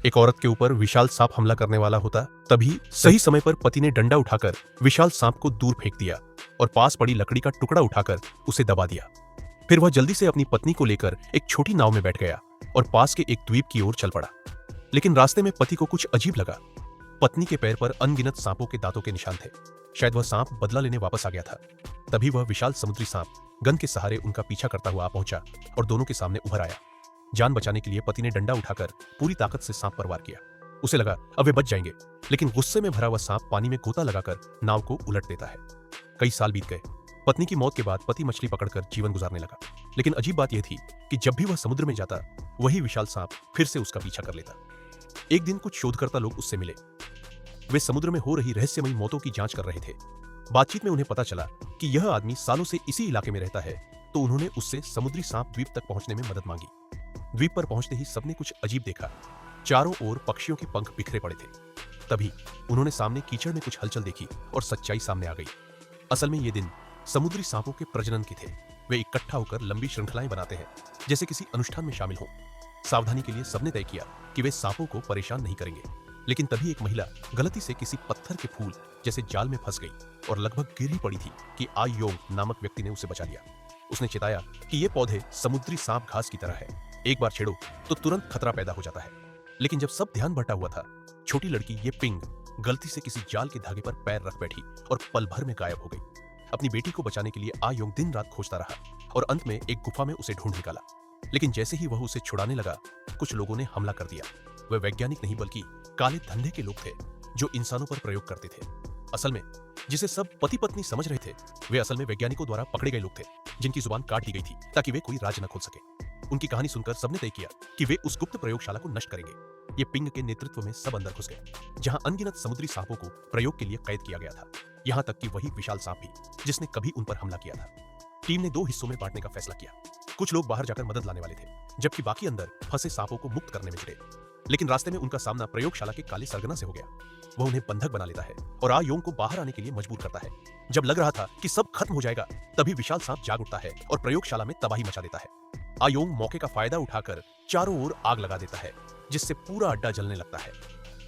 एक औरत के ऊपर विशाल सांप हमला करने वाला होता। तभी सही समय पर पति ने डंडा उठाकर विशाल सांप को दूर फेंक दिया और पास पड़ी लकड़ी का टुकड़ा उठाकर उसे दबा दिया। फिर वह जल्दी से अपनी पत्नी को लेकर एक छोटी नाव में बैठ गया और पास के एक द्वीप की ओर चल पड़ा। लेकिन रास्ते में पति को कुछ अजीब लगा। पत्नी के पैर पर अनगिनत सांपों के दांतों के निशान थे। शायद वह सांप बदला लेने वापस आ गया था। तभी वह विशाल समुद्री सांप गंध के सहारे उनका पीछा करता हुआ आ पहुंचा और दोनों के सामने उभर आया। जान बचाने के लिए पति ने डंडा उठाकर पूरी ताकत से सांप पर वार किया। उसे लगा अब वे बच जाएंगे, लेकिन गुस्से में भरा हुआ सांप पानी में गोता लगाकर नाव को उलट देता है। कई साल बीत गए। पत्नी की मौत के बाद पति मछली पकड़कर जीवन गुजारने लगा। लेकिन अजीब बात यह थी कि जब भी वह समुद्र में जाता, वही विशाल सांप फिर से उसका पीछा कर लेता। एक दिन कुछ शोधकर्ता लोग उससे मिले। वे समुद्र में हो रही रहस्यमयी मौतों की जांच कर रहे थे। बातचीत में उन्हें पता चला कि यह आदमी सालों से इसी इलाके में रहता है, तो उन्होंने उससे समुद्री सांप द्वीप तक पहुंचने में मदद मांगी। द्वीप पर पहुंचते ही सबने कुछ अजीब देखा। चारों ओर पक्षियों के पंख बिखरे पड़े थे। तभी उन्होंने सामने कीचड़ में कुछ हलचल देखी और सच्चाई सामने आ गई। असल में ये दिन समुद्री सांपों के प्रजनन के थे। वे इकट्ठा होकर लंबी श्रृंखलाएं बनाते हैं, जैसे किसी अनुष्ठान में शामिल हों। सावधानी के लिए सबने तय किया कि वे सांपों को परेशान नहीं करेंगे। लेकिन तभी एक महिला गलती से किसी पत्थर के फूल जैसे जाल में फंस गई और लगभग गिर ही पड़ी थी कि आ योंग नामक व्यक्ति ने उसे बचा लिया। उसने चिताया कि ये पौधे समुद्री सांप घास की तरह है, एक बार छेड़ो तो तुरंत खतरा पैदा हो जाता है। लेकिन जब सब ध्यान बटा हुआ था, छोटी लड़की ये पिंग गलती से किसी जाल के धागे पर पैर रख बैठी और पल भर में गायब हो गई। अपनी बेटी को बचाने के लिए आ योंग दिन रात खोजता रहा और अंत में एक गुफा में उसे ढूंढ निकाला। लेकिन जैसे ही वह उसे छुड़ाने लगा, कुछ लोगों ने हमला कर दिया। वे वैज्ञानिक नहीं बल्कि काले धंधे के लोग थे जो इंसानों पर प्रयोग करते थे। असल में जिसे सब पति पत्नी समझ रहे थे, वे असल में वैज्ञानिकों द्वारा पकड़े गए लोग थे, जिनकी जुबान काट दी गई थी ताकि वे कोई राज न खोल सके। उनकी कहानी सुनकर सबने तय किया कि वे उस गुप्त प्रयोगशाला को नष्ट करेंगे। ये पिंग के नेतृत्व में सब अंदर घुस गए, जहां अनगिनत समुद्री सांपों को प्रयोग के लिए कैद किया गया था। यहां तक कि वही विशाल सांप भी जिसने कभी उन पर हमला किया था। टीम ने 2 हिस्सों में बांटने का फैसला किया। कुछ लोग बाहर जाकर मदद लाने वाले थे, जबकि बाकी अंदर फंसे सांपों को मुक्त करने में जुटे। लेकिन रास्ते में उनका सामना प्रयोगशाला के काले सरगना से हो गया। वह उन्हें बंधक बना लेता है और आ योंग को बाहर आने के लिए मजबूर करता है। जब लग रहा था कि सब खत्म हो जाएगा, तभी विशाल सांप जाग उठता है और प्रयोगशाला में तबाही मचा देता है। आ योंग मौके का फायदा उठाकर चारों ओर आग लगा देता है, जिससे पूरा अड्डा जलने लगता है।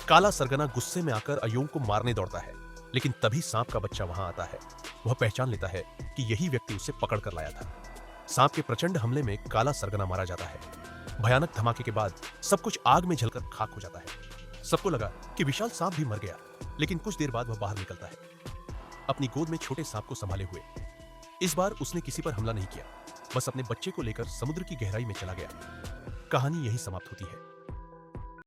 काला सरगना गुस्से में आकर अयोंग को मारने दौड़ता है, लेकिन तभी सांप का बच्चा वहां आता है। वह पहचान लेता है कि यही व्यक्ति उसे पकड़ कर लाया था। सांप के प्रचंड हमले में काला सरगना मारा जाता है। भयानक धमाके के बाद सब कुछ आग में जलकर खाक हो जाता है। सबको लगा कि विशाल सांप भी मर गया, लेकिन कुछ देर बाद वह बाहर निकलता है, अपनी गोद में छोटे सांप को संभाले हुए। इस बार उसने किसी पर हमला नहीं किया, बस अपने बच्चे को लेकर समुद्र की गहराई में चला गया। कहानी यही समाप्त होती है।